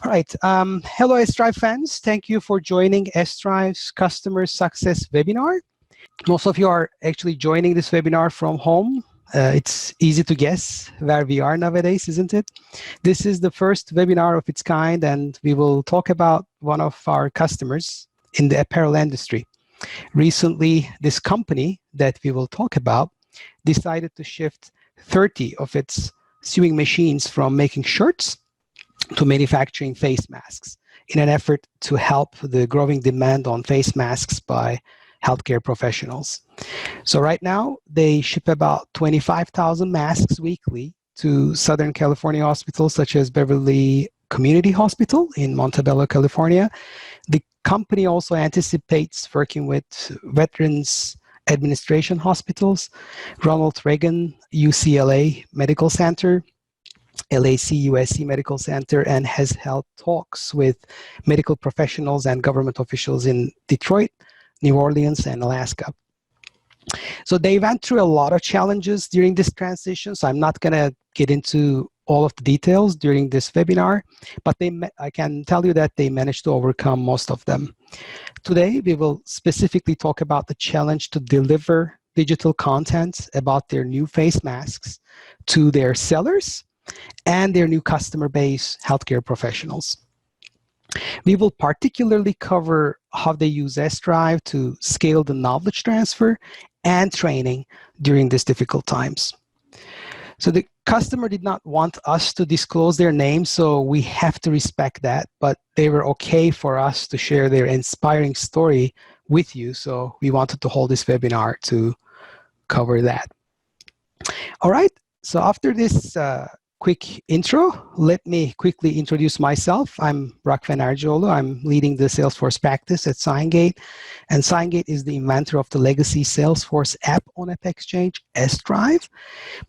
right. Hello, S-Drive fans. Thank you for joining S-Drive's Customer Success webinar. Most of you are actually joining this webinar from home. It's easy to guess where we are nowadays, isn't it? This is the first webinar of its kind, and we will talk about one of our customers in the apparel industry. Recently, this company that we will talk about decided to shift 30 of its sewing machines from making shirts to manufacturing face masks in an effort to help the growing demand on face masks by healthcare professionals. So right now, they ship about 25,000 masks weekly to Southern California hospitals such as Beverly Community Hospital in Montebello, California. The company also anticipates working with Veterans Administration hospitals, Ronald Reagan UCLA Medical Center, LAC USC Medical Center, and has held talks with medical professionals and government officials in Detroit, New Orleans, and Alaska. So they went through a lot of challenges during this transition, so I'm not going to get into all of the details during this webinar, but I can tell you that they managed to overcome most of them. Today, we will specifically talk about the challenge to deliver digital content about their new face masks to their sellers and their new customer base, healthcare professionals. We will particularly cover how they use S-Drive to scale the knowledge transfer and training during these difficult times. So the customer did not want us to disclose their name, so we have to respect that, but they were okay for us to share their inspiring story with you, so we wanted to hold this webinar to cover that. All right, so after this quick intro, let me quickly introduce myself. I'm Rakven Arjolu. I'm leading the Salesforce practice at SignGate, and SignGate is the inventor of the legacy Salesforce app on AppExchange, S-Drive.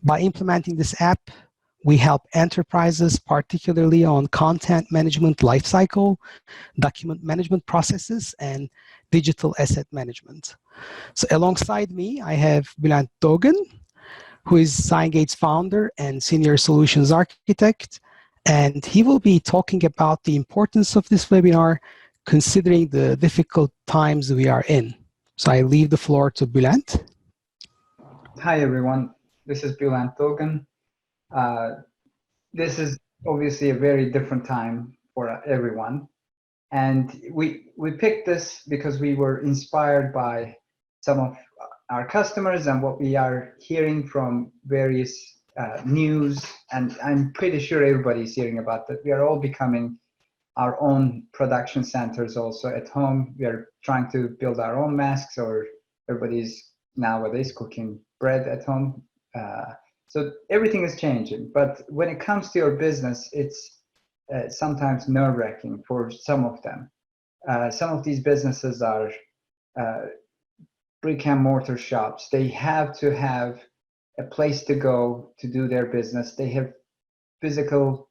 By implementing this app, we help enterprises, particularly on content management lifecycle, document management processes, and digital asset management. So alongside me, I have Bülent Dogan, who is SignGate's founder and senior solutions architect, and he will be talking about the importance of this webinar considering the difficult times we are in. So I leave the floor to Bülent. Hi everyone, this is Bülent Dogan. This is obviously a very different time for everyone, and we picked this because we were inspired by some of our customers and what we are hearing from various news, and I'm pretty sure everybody's hearing about that. We are all becoming our own production centers also at home. We are trying to build our own masks, or everybody's nowadays cooking bread at home. So everything is changing, but when it comes to your business, it's sometimes nerve-wracking for some of them. Some of these businesses are brick and mortar shops. They have to have a place to go to do their business. They have physical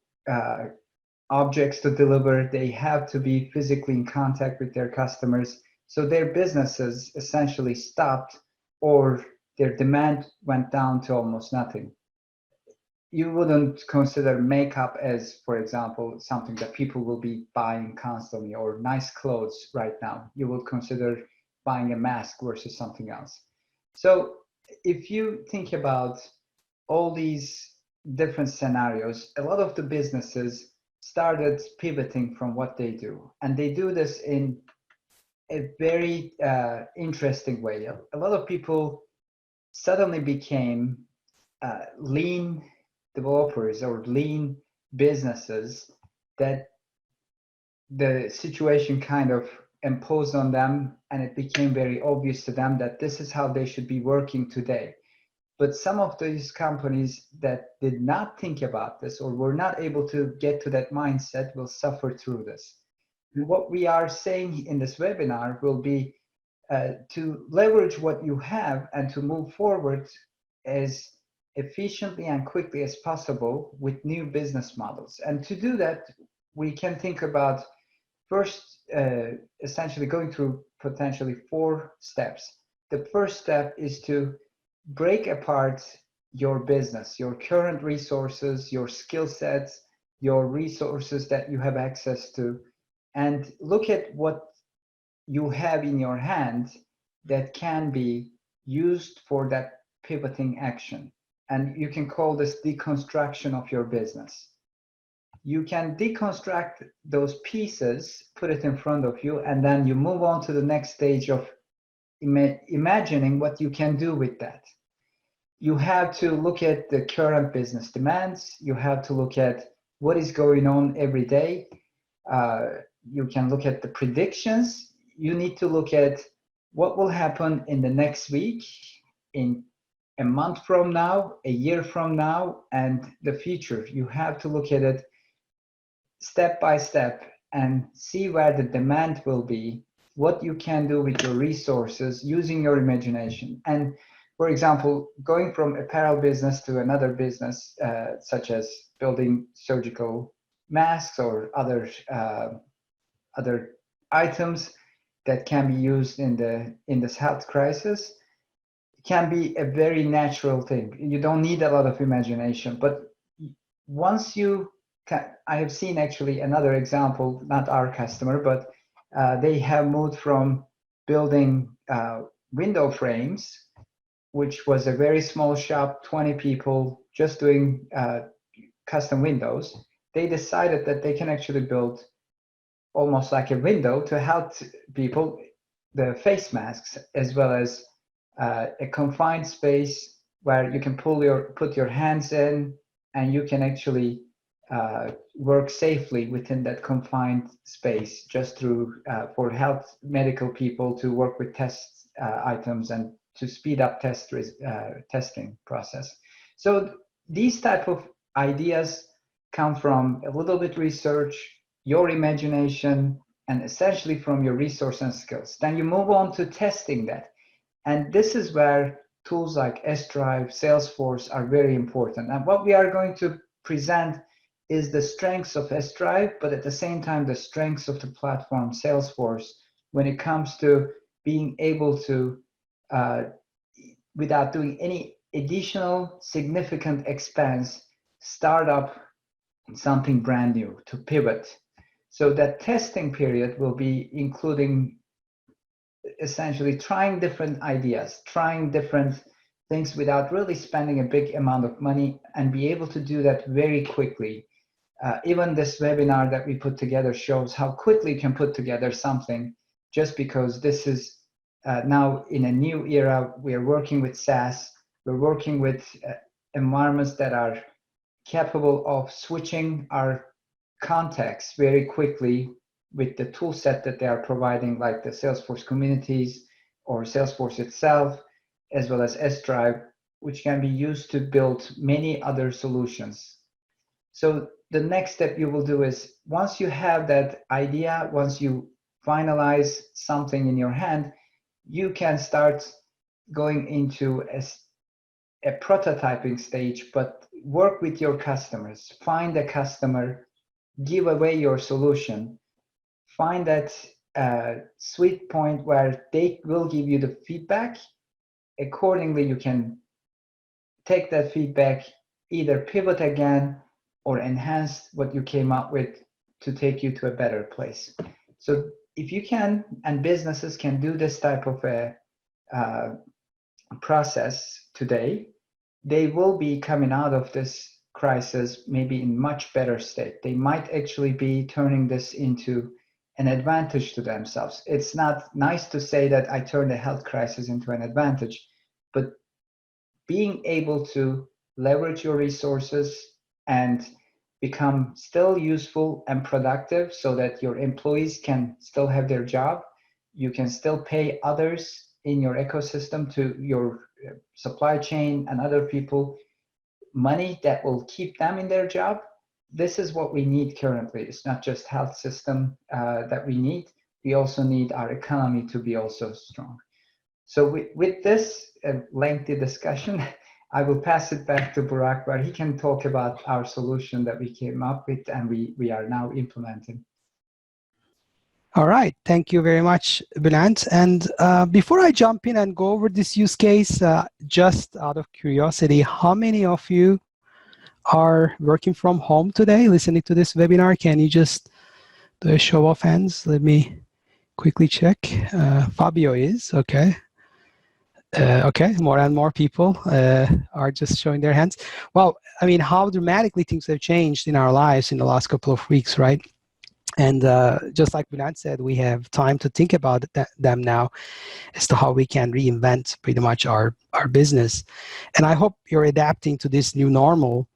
objects to deliver. They have to be physically in contact with their customers. So their businesses essentially stopped, or their demand went down to almost nothing. You wouldn't consider makeup as, for example, something that people will be buying constantly, or nice clothes right now. You would consider buying a mask versus something else. So if you think about all these different scenarios, a lot of the businesses started pivoting from what they do, and they do this in a very interesting way. A lot of people suddenly became lean developers or lean businesses that the situation kind of imposed on them, and it became very obvious to them that this is how they should be working today. But some of these companies that did not think about this, or were not able to get to that mindset, will suffer through this. And what we are saying in this webinar will be to leverage what you have and to move forward as efficiently and quickly as possible with new business models. And to do that, we can think about first, essentially going through potentially 4 steps. The first step is to break apart your business, your current resources, your skill sets, your resources that you have access to, and look at what you have in your hand that can be used for that pivoting action. And you can call this deconstruction of your business. You can deconstruct those pieces, put it in front of you, and then you move on to the next stage of imagining what you can do with that. You have to look at the current business demands. You have to look at what is going on every day. You can look at the predictions. You need to look at what will happen in the next week, in a month from now, a year from now, and the future. You have to look at it step by step and see where the demand will be, what you can do with your resources using your imagination. And for example, going from apparel business to another business, such as building surgical masks or other items that can be used in this health crisis, can be a very natural thing. You don't need a lot of imagination, but once you can, I have seen actually another example, not our customer, but they have moved from building window frames, which was a very small shop, 20 people just doing custom windows. They decided that they can actually build almost like a window to help people, the face masks, as well as a confined space where you can put your hands in, and you can actually work safely within that confined space, just through for health medical people to work with test items and to speed up testing process. So these type of ideas come from a little bit research, your imagination, and essentially from your resource and skills. Then you move on to testing that. And this is where tools like S-Drive, Salesforce are very important. And what we are going to present is the strengths of S-Drive, but at the same time, the strengths of the platform Salesforce when it comes to being able to, without doing any additional significant expense, start up something brand new, to pivot. So that testing period will be including essentially trying different ideas, trying different things without really spending a big amount of money, and be able to do that very quickly. Even this webinar that we put together shows how quickly you can put together something, just because this is now in a new era. We are working with SaaS. We're working with environments that are capable of switching our context very quickly with the tool set that they are providing, like the Salesforce communities or Salesforce itself, as well as S-Drive, which can be used to build many other solutions. So the next step you will do is, once you have that idea, once you finalize something in your hand, you can start going into a prototyping stage, but work with your customers. Find a customer, give away your solution, find that sweet point where they will give you the feedback. Accordingly, you can take that feedback, either pivot again or enhance what you came up with to take you to a better place. So if you can, and businesses can do this type of a process today, they will be coming out of this crisis maybe in much better state. They might actually be turning this into an advantage to themselves. It's not nice to say that I turned a health crisis into an advantage, but being able to leverage your resources and become still useful and productive so that your employees can still have their job, you can still pay others in your ecosystem, to your supply chain and other people, money that will keep them in their job. This is what we need currently. It's not just health system that we need. We also need our economy to be also strong. So with this lengthy discussion, I will pass it back to Burak, where he can talk about our solution that we came up with and we are now implementing. All right, thank you very much, Bülent. And before I jump in and go over this use case, just out of curiosity, how many of you are working from home today listening to this webinar? Can you just do a show of hands? Let me quickly check. Fabio is, okay. Okay, more and more people are just showing their hands. Well, I mean, how dramatically things have changed in our lives in the last couple of weeks, right? And just like Bülent said, we have time to think about them now as to how we can reinvent pretty much our business. And I hope you're adapting to this new normal.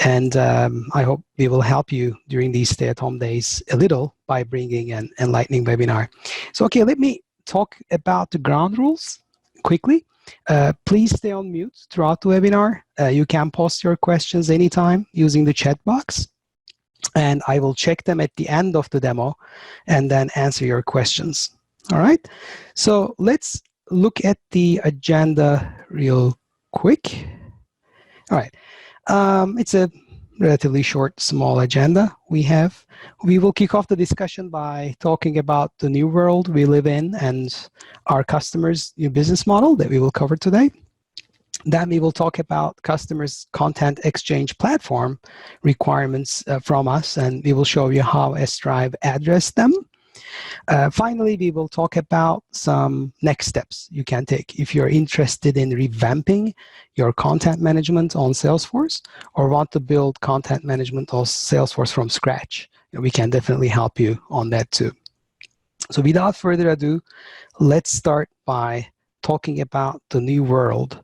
And I hope we will help you during these stay-at-home days a little by bringing an enlightening webinar. So, okay, let me talk about the ground rules quickly. Please stay on mute throughout the webinar. You can post your questions anytime using the chat box, and I will check them at the end of the demo and then answer your questions. All right, so let's look at the agenda real quick. All right, it's a relatively short, small agenda we have. We will kick off the discussion by talking about the new world we live in and our customers' new business model that we will cover today. Then we will talk about customers' content exchange platform requirements from us, and we will show you how S-Drive addressed them. Finally, we will talk about some next steps you can take if you're interested in revamping your content management on Salesforce or want to build content management on Salesforce from scratch. We can definitely help you on that too. So without further ado, let's start by talking about the new world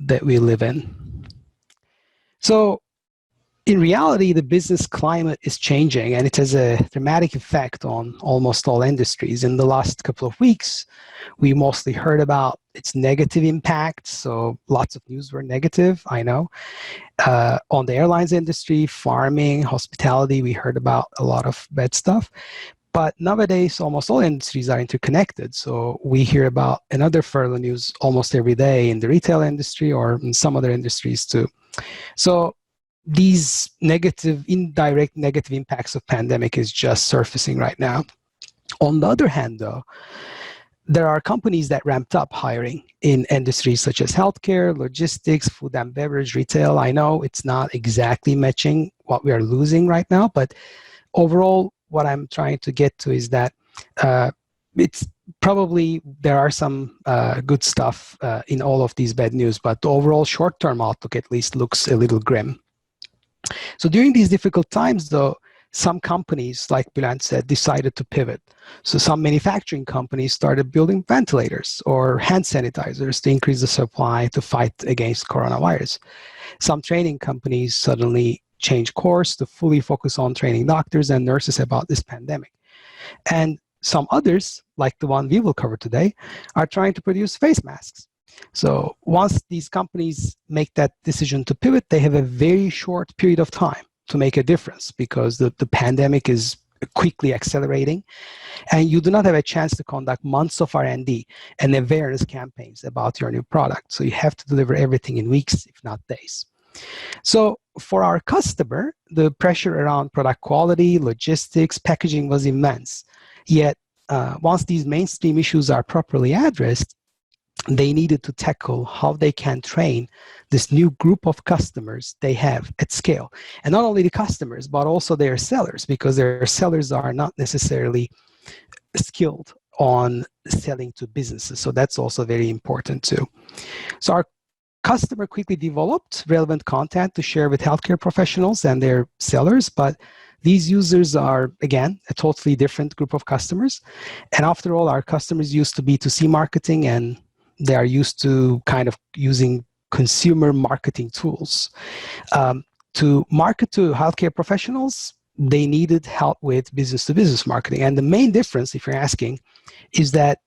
that we live in. So in reality, the business climate is changing, and it has a dramatic effect on almost all industries. In the last couple of weeks, we mostly heard about its negative impact. So lots of news were negative, I know. On the airlines industry, farming, hospitality, we heard about a lot of bad stuff. But nowadays, almost all industries are interconnected. So we hear about another furlough news almost every day in the retail industry or in some other industries too. So these indirect negative impacts of pandemic is just surfacing right now. On the other hand, though, there are companies that ramped up hiring in industries such as healthcare, logistics, food and beverage, retail. I know it's not exactly matching what we are losing right now, but overall, what I'm trying to get to is that it's probably there are some good stuff in all of these bad news, but the overall short-term outlook at least looks a little grim. So during these difficult times, though, some companies, like Bülent said, decided to pivot. So some manufacturing companies started building ventilators or hand sanitizers to increase the supply to fight against coronavirus. Some training companies suddenly changed course to fully focus on training doctors and nurses about this pandemic. And some others, like the one we will cover today, are trying to produce face masks. So once these companies make that decision to pivot, they have a very short period of time to make a difference because the pandemic is quickly accelerating, and you do not have a chance to conduct months of R&D and awareness campaigns about your new product. So you have to deliver everything in weeks, if not days. So for our customer, the pressure around product quality, logistics, packaging was immense. Yet once these mainstream issues are properly addressed, they needed to tackle how they can train this new group of customers they have at scale. And not only the customers, but also their sellers, because their sellers are not necessarily skilled on selling to businesses. So that's also very important too. So our customer quickly developed relevant content to share with healthcare professionals and their sellers, but these users are, again, a totally different group of customers. And after all, our customers used to B2C marketing, and they are used to kind of using consumer marketing tools. To market to healthcare professionals, they needed help with business-to-business marketing. And the main difference, if you're asking, is that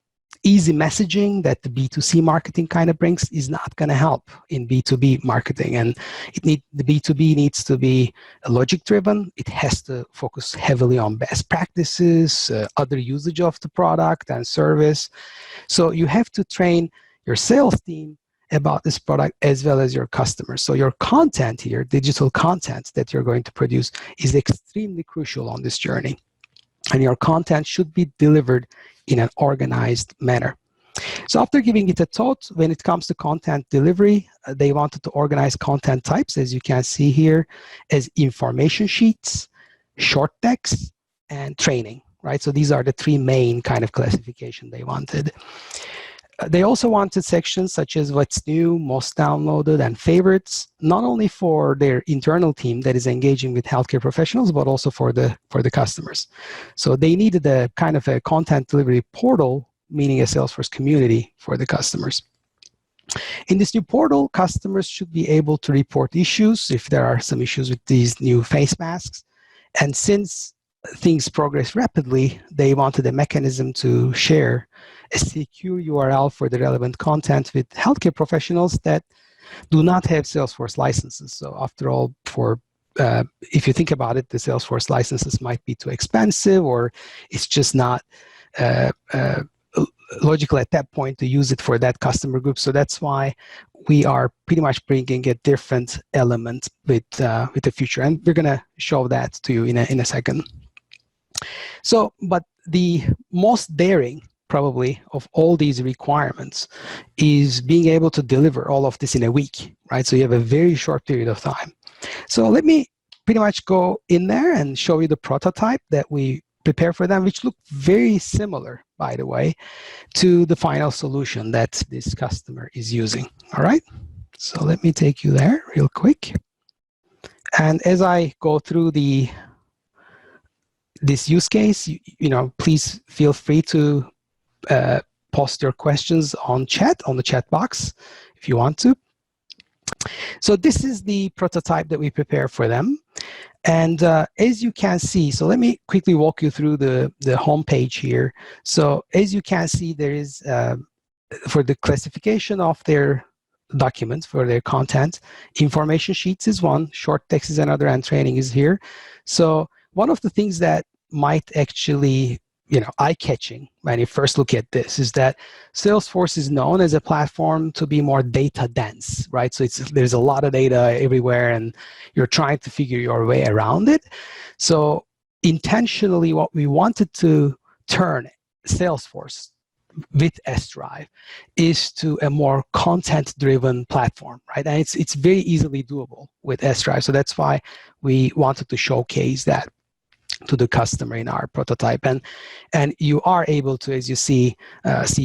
easy messaging that the B2C marketing kind of brings is not going to help in B2B marketing. And the B2B needs to be logic-driven. It has to focus heavily on best practices, other usage of the product and service. So you have to train your sales team about this product as well as your customers. So your content here, digital content that you're going to produce, is extremely crucial on this journey. And your content should be delivered in an organized manner. So after giving it a thought, when it comes to content delivery, they wanted to organize content types, as you can see here, as information sheets, short text, and training, right? So these are the three main kind of classification they wanted. They also wanted sections such as what's new, most downloaded, and favorites, not only for their internal team that is engaging with healthcare professionals, but also for the customers. So they needed a kind of a content delivery portal, meaning a Salesforce community for the customers. In this new portal, customers should be able to report issues if there are some issues with these new face masks. And since things progress rapidly, they wanted a mechanism to share a secure URL for the relevant content with healthcare professionals that do not have Salesforce licenses. So after all, if you think about it, the Salesforce licenses might be too expensive, or it's just not logical at that point to use it for that customer group. So that's why we are pretty much bringing a different element with the future, and we're going to show that to you in a second. So, but the most daring probably of all these requirements is being able to deliver all of this in a week, right? So you have a very short period of time. So let me pretty much go in there and show you the prototype that we prepare for them, which look very similar, by the way, to the final solution that this customer is using. All right, so let me take you there real quick. And as I go through this use case, you know, please feel free to post your questions on the chat box if you want to. So this is the prototype that we prepare for them. And as you can see, so let me quickly walk you through the home page here. So as you can see, there is, for the classification of their documents, for their content, information sheets is one, short text is another, and training is here. So one of the things that might actually, you know, eye-catching when you first look at this is that Salesforce is known as a platform to be more data dense, right? So there's a lot of data everywhere and you're trying to figure your way around it. So intentionally, what we wanted to turn Salesforce with S-Drive is to a more content-driven platform, right? And it's very easily doable with S-Drive. So that's why we wanted to showcase that to the customer in our prototype, and you are able to, as you see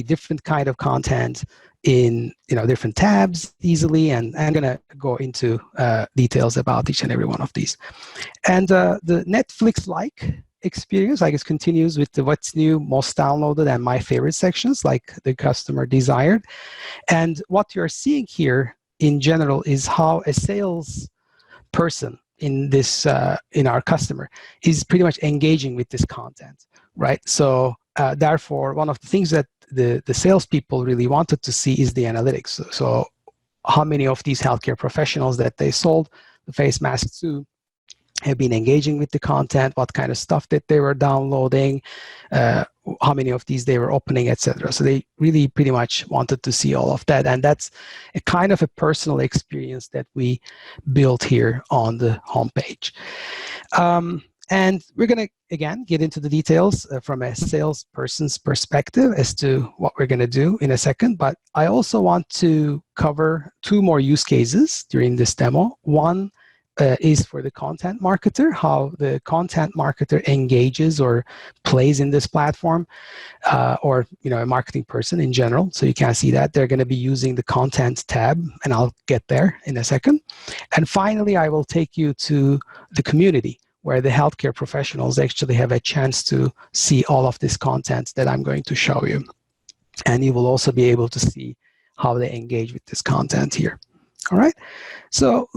different kind of content in, you know, different tabs easily, and I'm going to go into details about each and every one of these. And the Netflix-like experience, I guess, continues with the what's new, most downloaded, and my favorite sections, like the customer desired. And what you're seeing here in general is how a sales person in this in our customer is pretty much engaging with this content, right? So therefore, one of the things that the salespeople really wanted to see is the analytics. So how many of these healthcare professionals that they sold the face masks to have been engaging with the content, what kind of stuff that they were downloading, how many of these they were opening, etc. So they really pretty much wanted to see all of that. And that's a kind of a personal experience that we built here on the homepage. And we're going to, again, get into the details from a salesperson's perspective as to what we're going to do in a second. But I also want to cover two more use cases during this demo. One is for the content marketer, how the content marketer engages or plays in this platform, or, you know, a marketing person in general. So you can see that they're going to be using the content tab, and I'll get there in a second. And finally, I will take you to the community, where the healthcare professionals actually have a chance to see all of this content that I'm going to show you. And you will also be able to see how they engage with this content here. All right, so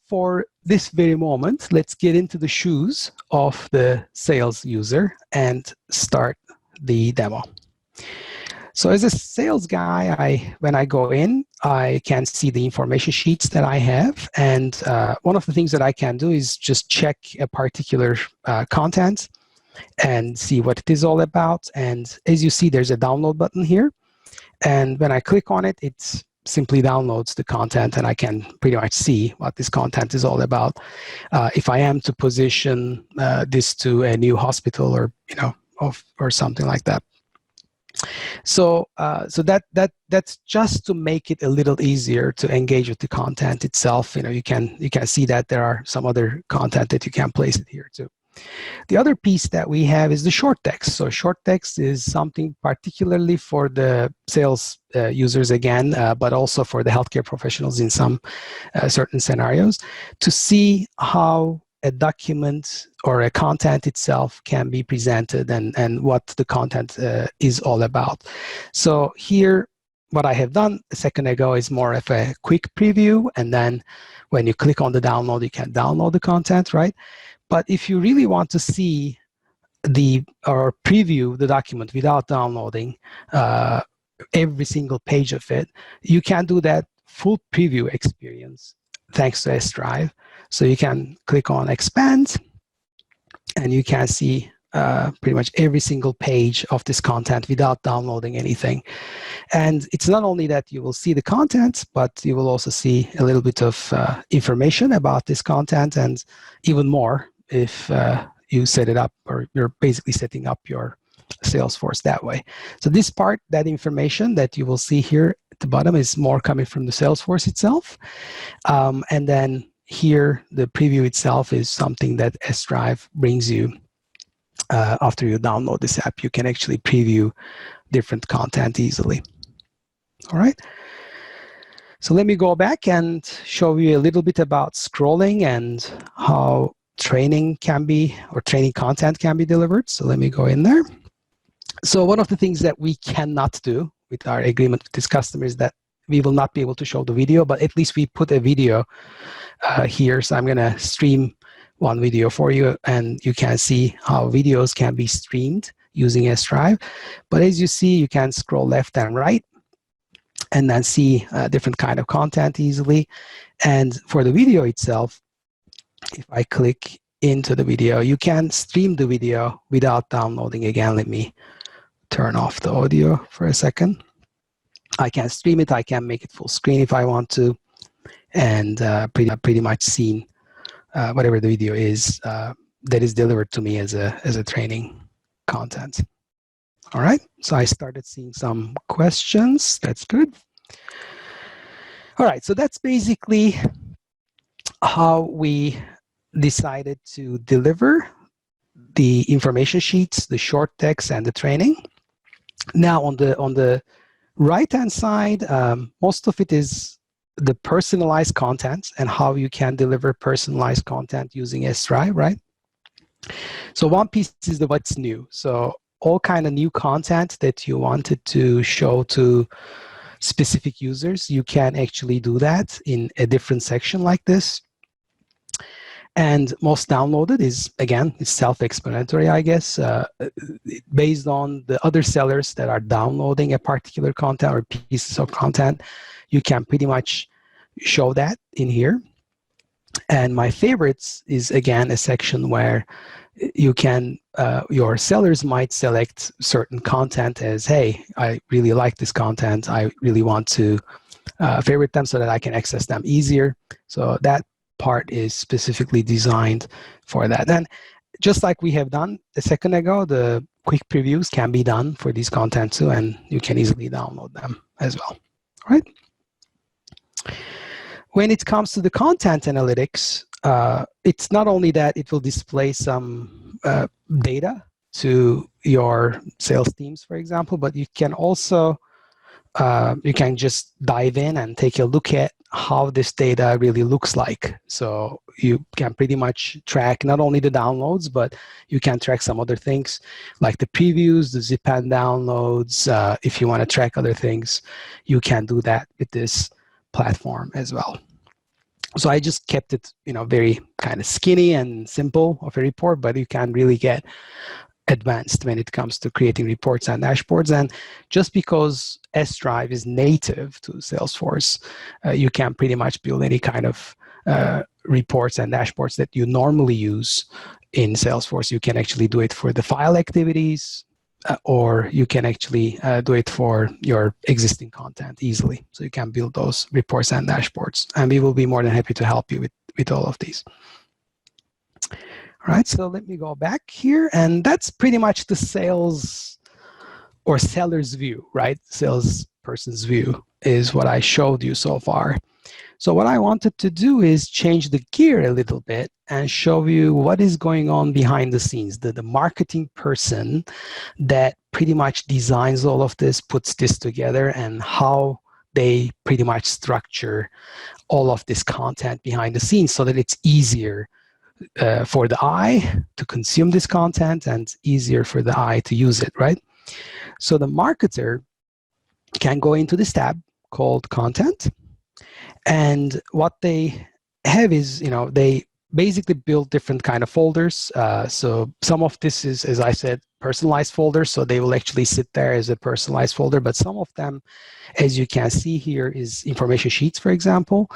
for this very moment, let's get into the shoes of the sales user and start the demo. So as a sales guy, when I go in, I can see the information sheets that I have. And one of the things that I can do is just check a particular content and see what it is all about. And as you see, there's a download button here. And when I click on it, it's simply downloads the content, and I can pretty much see what this content is all about. If I am to position this to a new hospital, or, you know, or something like that. So, that's just to make it a little easier to engage with the content itself. You can see that there are some other content that you can place it here too. The other piece that we have is the short text. So short text is something particularly for the sales users again, but also for the healthcare professionals in some certain scenarios, to see how a document or a content itself can be presented and what the content is all about. So here, what I have done a second ago is more of a quick preview, and then when you click on the download, you can download the content, right? But if you really want to see or preview the document without downloading every single page of it, you can do that full preview experience thanks to S Drive. So you can click on expand, and you can see pretty much every single page of this content without downloading anything. And it's not only that you will see the content, but you will also see a little bit of information about this content, and even more if you set it up, or you're basically setting up your Salesforce that way. So this part, that information that you will see here at the bottom, is more coming from the Salesforce itself. And then here, the preview itself is something that S Drive brings you after you download this app. You can actually preview different content easily. All right. So let me go back and show you a little bit about scrolling and how training content can be delivered. So let me go in there. So one of the things that we cannot do with our agreement with this customer is that we will not be able to show the video, but at least we put a video here. So I'm going to stream one video for you, and you can see how videos can be streamed using S Drive. But as you see, you can scroll left and right and then see different kind of content easily. And for the video itself, if I click into the video, you can stream the video without downloading. Again, let me turn off the audio for a second. I can stream it. I can make it full screen if I want to, and pretty much seen whatever the video is that is delivered to me as a training content. All right. So I started seeing some questions. That's good. All right. So that's basically how we decided to deliver the information sheets, the short text, and the training. Now on the right-hand side, most of it is the personalized content and how you can deliver personalized content using S Drive, right? So one piece is the what's new. So all kind of new content that you wanted to show to specific users, you can actually do that in a different section like this. And most downloaded is, again, it's self-explanatory, I guess, based on the other sellers that are downloading a particular content or pieces of content. You can pretty much show that in here. And my favorites is, again, a section where you can, your sellers might select certain content as, hey, I really like this content. I really want to favorite them so that I can access them easier. So that part is specifically designed for that. And just like we have done a second ago, the quick previews can be done for these content too, and you can easily download them as well. All right. When it comes to the content analytics, it's not only that it will display some data to your sales teams, for example, but you can also you can just dive in and take a look at how this data really looks like. So you can pretty much track not only the downloads, but you can track some other things like the previews, the zip and downloads. If you want to track other things, you can do that with this platform as well. So I just kept it, very kind of skinny and simple of a report, but you can really get advanced when it comes to creating reports and dashboards. And just because S Drive is native to Salesforce, you can pretty much build any kind of reports and dashboards that you normally use in Salesforce. You can actually do it for the file activities, or you can actually do it for your existing content easily. So you can build those reports and dashboards, and we will be more than happy to help you with all of these. All right, so let me go back here, and that's pretty much the sales or seller's view, right? Salesperson's view is what I showed you so far. So what I wanted to do is change the gear a little bit and show you what is going on behind the scenes. The marketing person that pretty much designs all of this, puts this together, and how they pretty much structure all of this content behind the scenes so that it's easier for the eye to consume this content and easier for the eye to use it, right? So the marketer can go into this tab called Content. And what they have is, they basically build different kind of folders. So some of this is, as I said, personalized folders. So they will actually sit there as a personalized folder. But some of them, as you can see here, is information sheets, for example,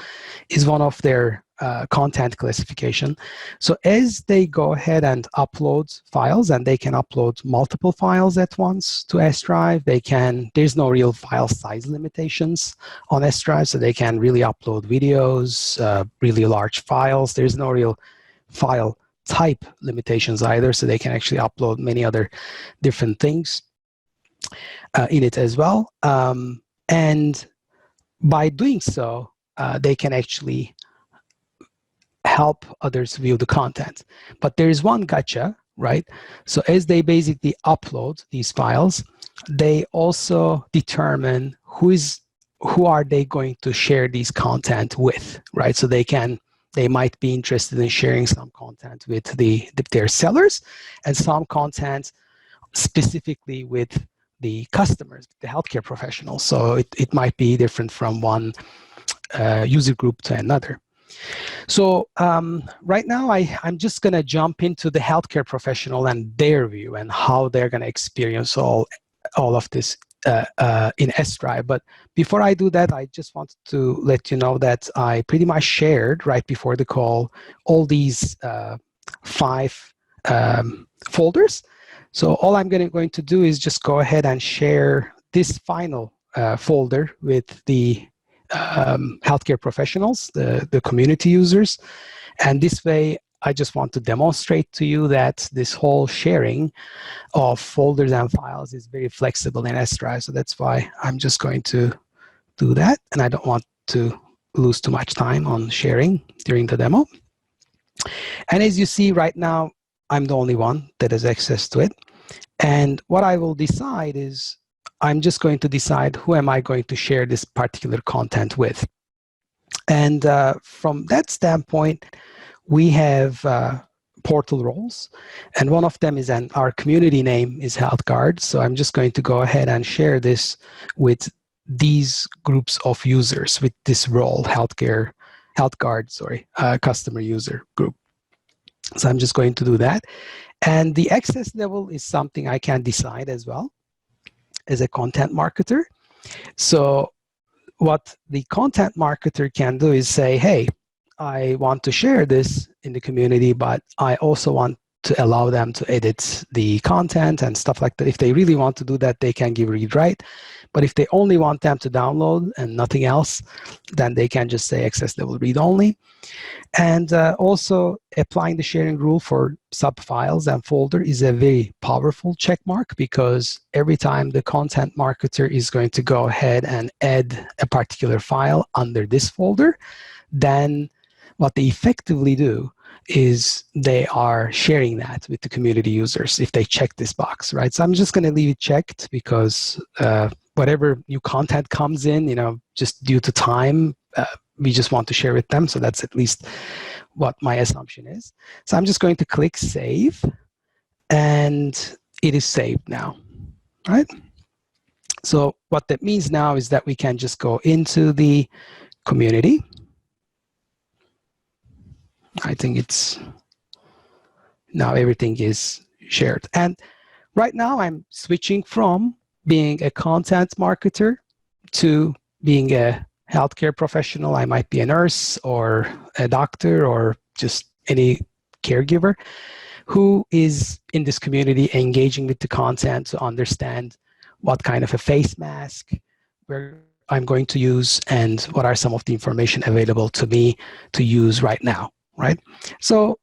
is one of their content classification. So as they go ahead and upload files, and they can upload multiple files at once to S Drive, there's no real file size limitations on S Drive, so they can really upload videos, really large files. There's no real file type limitations either, so they can actually upload many other different things in it as well. And by doing so, they can actually help others view the content. But there is one gotcha, right? So as they basically upload these files, they also determine who are they going to share these content with, right? So they might be interested in sharing some content with their sellers, and some content specifically with the customers, the healthcare professionals. So it might be different from one user group to another. So right now, I'm just going to jump into the healthcare professional and their view and how they're going to experience all of this in S Drive. But before I do that, I just wanted to let you know that I pretty much shared right before the call all these 5 folders. So all I'm going to do is just go ahead and share this final folder with the healthcare professionals, the community users. And this way, I just want to demonstrate to you that this whole sharing of folders and files is very flexible in S Drive. So that's why I'm just going to do that. And I don't want to lose too much time on sharing during the demo. And as you see right now, I'm the only one that has access to it. And what I will decide is, I'm just going to decide who am I going to share this particular content with. And from that standpoint, we have portal roles, and one of them is our community name is HealthGuard. So I'm just going to go ahead and share this with these groups of users with this role, HealthGuard, customer user group. So I'm just going to do that. And the access level is something I can decide as well as a content marketer. So what the content marketer can do is say, hey, I want to share this in the community, but I also want to allow them to edit the content and stuff like that. If they really want to do that, they can give read write. But if they only want them to download and nothing else, then they can just say access level read only. And also applying the sharing rule for subfiles and folder is a very powerful check mark, because every time the content marketer is going to go ahead and add a particular file under this folder, then what they effectively do is they are sharing that with the community users if they check this box, right? So I'm just going to leave it checked, because whatever new content comes in, just due to time, we just want to share with them. So that's at least what my assumption is. So I'm just going to click save, and it is saved now, right? So what that means now is that we can just go into the community. I think now everything is shared. And right now I'm switching from being a content marketer to being a healthcare professional. I might be a nurse or a doctor or just any caregiver who is in this community engaging with the content to understand what kind of a face mask I'm going to use and what are some of the information available to me to use right now. Right? So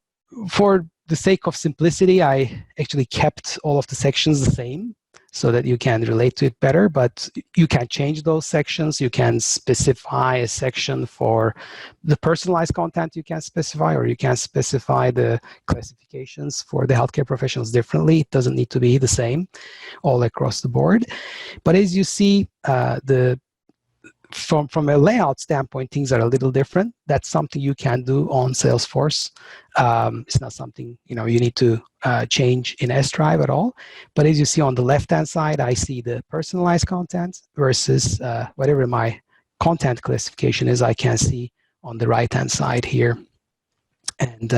for the sake of simplicity, I actually kept all of the sections the same. so that you can relate to it better, but you can change those sections. You can specify a section for the personalized content you can specify, or you can specify the classifications for the healthcare professionals differently. It doesn't need to be the same all across the board. But as you see, from a layout standpoint, things are a little different. That's something you can do on Salesforce. It's not something you need to change in S-Drive at all. But as you see on the left-hand side, I see the personalized content versus whatever my content classification is, I can see on the right-hand side here. And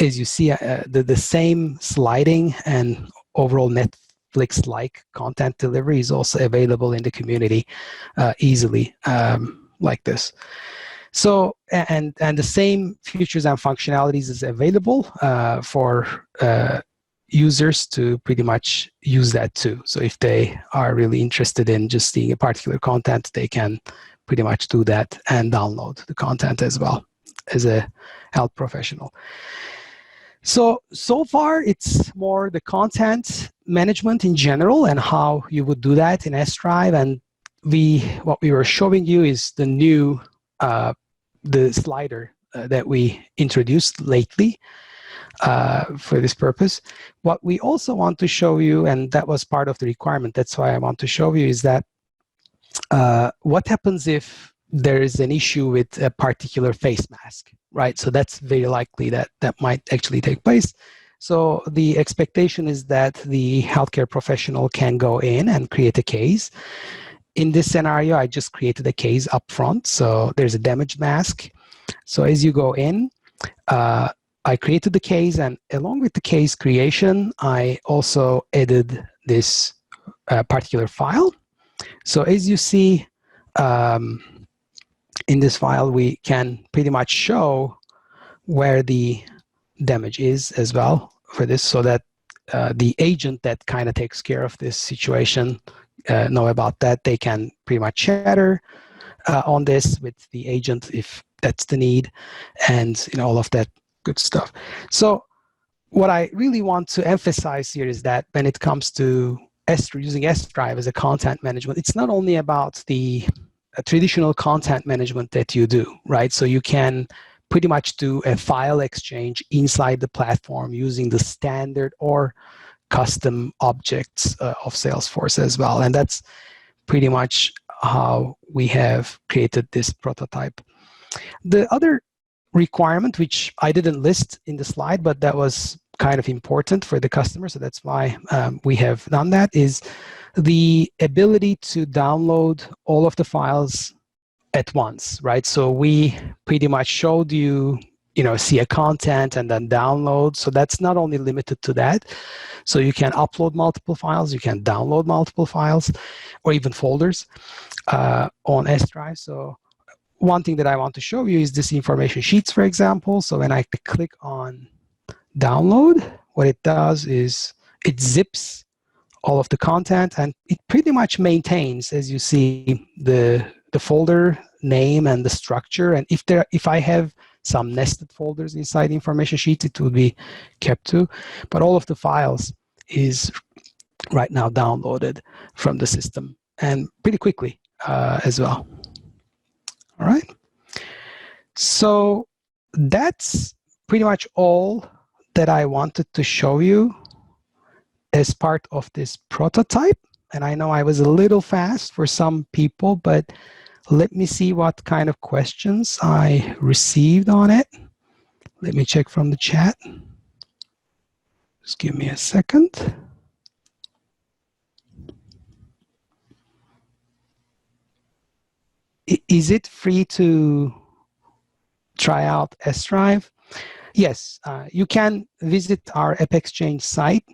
as you see, the same sliding and overall Netflix-like content delivery is also available in the community easily, like this. So, and the same features and functionalities is available for users to pretty much use that too. So if they are really interested in just seeing a particular content, they can pretty much do that and download the content as well as a health professional. So far, it's more the content management in general and how you would do that in S-Drive. And what we were showing you is the new, the slider that we introduced lately for this purpose. What we also want to show you, and that was part of the requirement, that's why I want to show you, is that what happens if there is an issue with a particular face mask, right? So that's very likely that might actually take place. So the expectation is that the healthcare professional can go in and create a case. In this scenario, I just created a case up front. So there's a damaged mask. So as you go in, I created the case, and along with the case creation, I also added this particular file. So as you see, in this file, we can pretty much show where the damage is as well for this, so that the agent that kind of takes care of this situation know about that. They can pretty much chatter on this with the agent if that's the need, and all of that good stuff. So what I really want to emphasize here is that when it comes to using S-Drive as a content management, it's not only about the traditional content management that you do, right? So you can pretty much do a file exchange inside the platform using the standard or custom objects of Salesforce as well. And that's pretty much how we have created this prototype. The other requirement, which I didn't list in the slide, but that was kind of important for the customer, so that's why we have done that, is the ability to download all of the files at once, right? So we pretty much showed you, see a content and then download. So that's not only limited to that. So you can upload multiple files, you can download multiple files, or even folders on S-Drive. So one thing that I want to show you is this information sheets, for example. So when I click on download, what it does is it zips all of the content, and it pretty much maintains, as you see, the folder name and the structure. And if I have some nested folders inside the information sheet, it will be kept too. But all of the files is right now downloaded from the system, and pretty quickly as well. All right. So that's pretty much all that I wanted to show you as part of this prototype. And I know I was a little fast for some people, but let me see what kind of questions I received on it. Let me check from the chat. Just give me a second. Is it free to try out S-Drive? Yes, you can visit our AppExchange site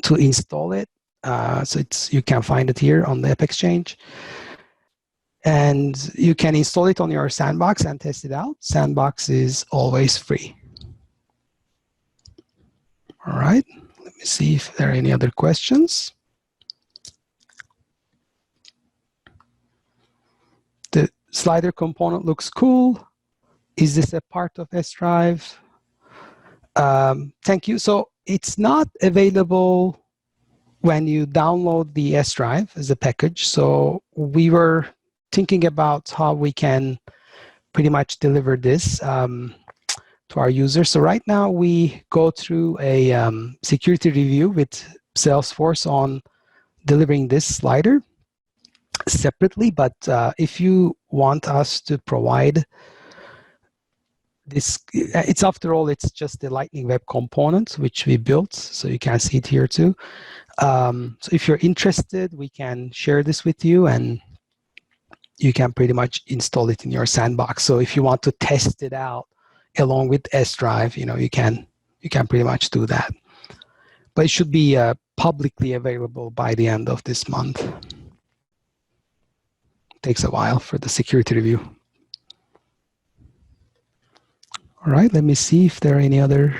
to install it. So you can find it here on the AppExchange. And you can install it on your Sandbox and test it out. Sandbox is always free. All right, let me see if there are any other questions. The slider component looks cool. Is this a part of S-Drive? Thank you. So it's not available when you download the S Drive as a package. So we were thinking about how we can pretty much deliver this to our users. So right now we go through a security review with Salesforce on delivering this slider separately. But if you want us to provide this, it's after all, it's just the Lightning Web component which we built. So you can see it here too. So if you're interested, we can share this with you and you can pretty much install it in your sandbox. So if you want to test it out along with S Drive, you can pretty much do that. But it should be publicly available by the end of this month. It takes a while for the security review. All right, let me see if there are any other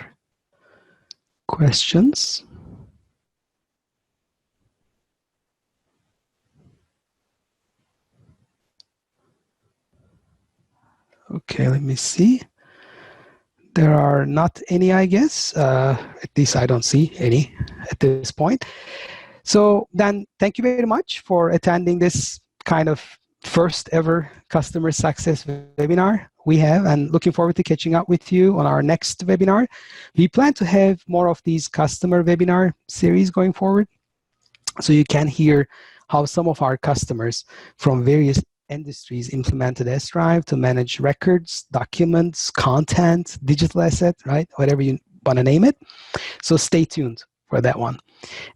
questions. Okay, let me see. There are not any, I guess. At least I don't see any at this point. So then thank you very much for attending this kind of first ever customer success webinar we have, and looking forward to catching up with you on our next webinar. We plan to have more of these customer webinar series going forward, so you can hear how some of our customers from various industries implemented S Drive to manage records, documents, content, digital asset, right? Whatever you want to name it. So stay tuned for that one.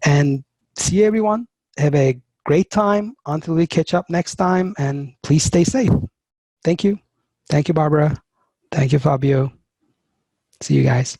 And see you, everyone. Have a great time until we catch up next time, and please stay safe. Thank you. Thank you, Barbara. Thank you, Fabio. See you guys.